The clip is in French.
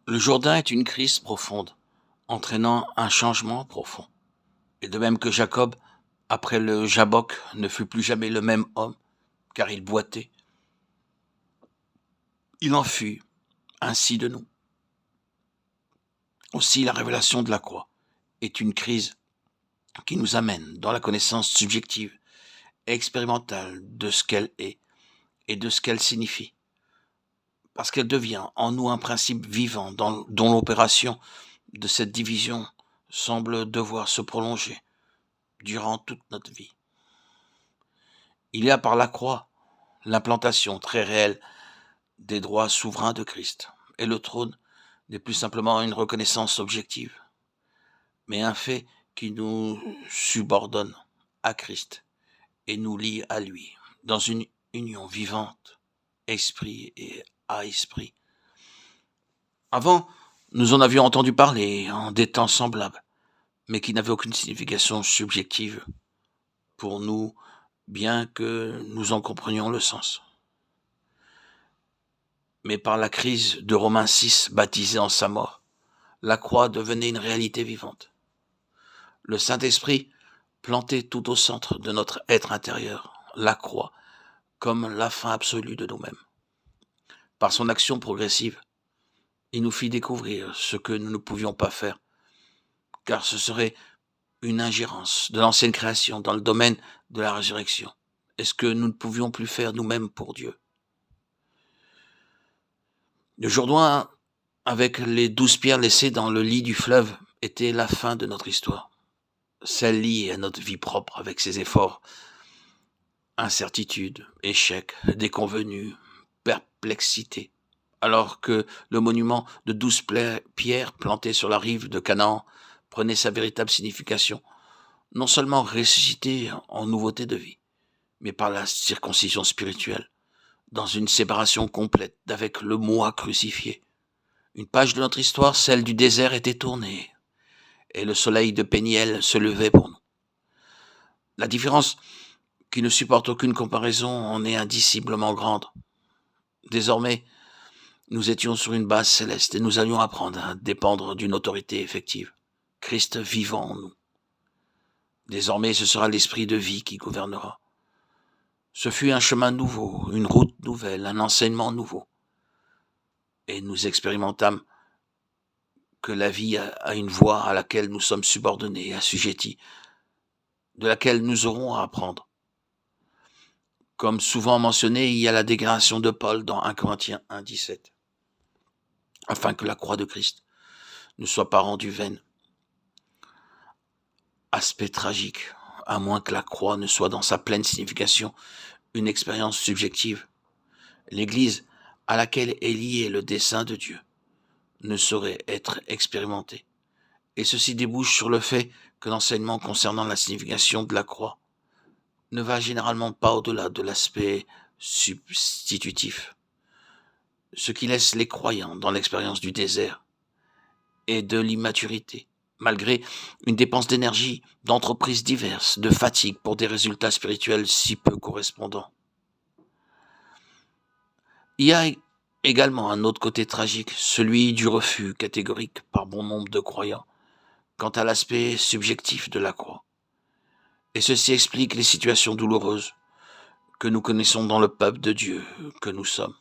Le Jourdain est une crise profonde, entraînant un changement profond. Et de même que Jacob, après le Jabbok, ne fut plus jamais le même homme, car il boitait, il en fut ainsi de nous. Aussi, la révélation de la croix est une crise qui nous amène dans la connaissance subjective et expérimentale de ce qu'elle est et de ce qu'elle signifie, parce qu'elle devient en nous un principe vivant dont l'opération de cette division semble devoir se prolonger durant toute notre vie. Il y a par la croix l'implantation très réelle des droits souverains de Christ, et le trône n'est plus simplement une reconnaissance objective, mais un fait qui nous subordonne à Christ et nous lie à lui dans une union vivante, esprit et à esprit. Avant, nous en avions entendu parler en des temps semblables, mais qui n'avaient aucune signification subjective pour nous, bien que nous en comprenions le sens. Mais par la crise de Romains 6, baptisée en sa mort, la croix devenait une réalité vivante. Le Saint-Esprit planté tout au centre de notre être intérieur, la croix, comme la fin absolue de nous-mêmes. Par son action progressive, il nous fit découvrir ce que nous ne pouvions pas faire, car ce serait une ingérence de l'ancienne création dans le domaine de la résurrection, et ce que nous ne pouvions plus faire nous-mêmes pour Dieu. Le Jourdain, avec les 12 pierres laissées dans le lit du fleuve, était la fin de notre histoire, celle liée à notre vie propre avec ses efforts, incertitudes, échecs, déconvenues, perplexité, alors que le monument de 12 pierres plantées sur la rive de Canaan prenait sa véritable signification, non seulement ressuscité en nouveauté de vie, mais par la circoncision spirituelle, dans une séparation complète avec le moi crucifié. Une page de notre histoire, celle du désert, était tournée, et le soleil de Péniel se levait pour nous. La différence, qui ne supporte aucune comparaison, en est indiciblement grande. Désormais, nous étions sur une base céleste et nous allions apprendre à dépendre d'une autorité effective, Christ vivant en nous. Désormais, ce sera l'esprit de vie qui gouvernera. Ce fut un chemin nouveau, une route nouvelle, un enseignement nouveau. Et nous expérimentâmes que la vie a une voie à laquelle nous sommes subordonnés et assujettis, de laquelle nous aurons à apprendre. Comme souvent mentionné, il y a la déclaration de Paul dans 1 Corinthiens 1, 17. Afin que la croix de Christ ne soit pas rendue vaine. Aspect tragique, à moins que la croix ne soit dans sa pleine signification une expérience subjective. L'Église, à laquelle est lié le dessein de Dieu, ne saurait être expérimentée. Et ceci débouche sur le fait que l'enseignement concernant la signification de la croix ne va généralement pas au-delà de l'aspect substitutif, ce qui laisse les croyants dans l'expérience du désert et de l'immaturité, malgré une dépense d'énergie, d'entreprises diverses, de fatigue pour des résultats spirituels si peu correspondants. Il y a également un autre côté tragique, celui du refus catégorique par bon nombre de croyants quant à l'aspect subjectif de la croix. Et ceci explique les situations douloureuses que nous connaissons dans le peuple de Dieu que nous sommes.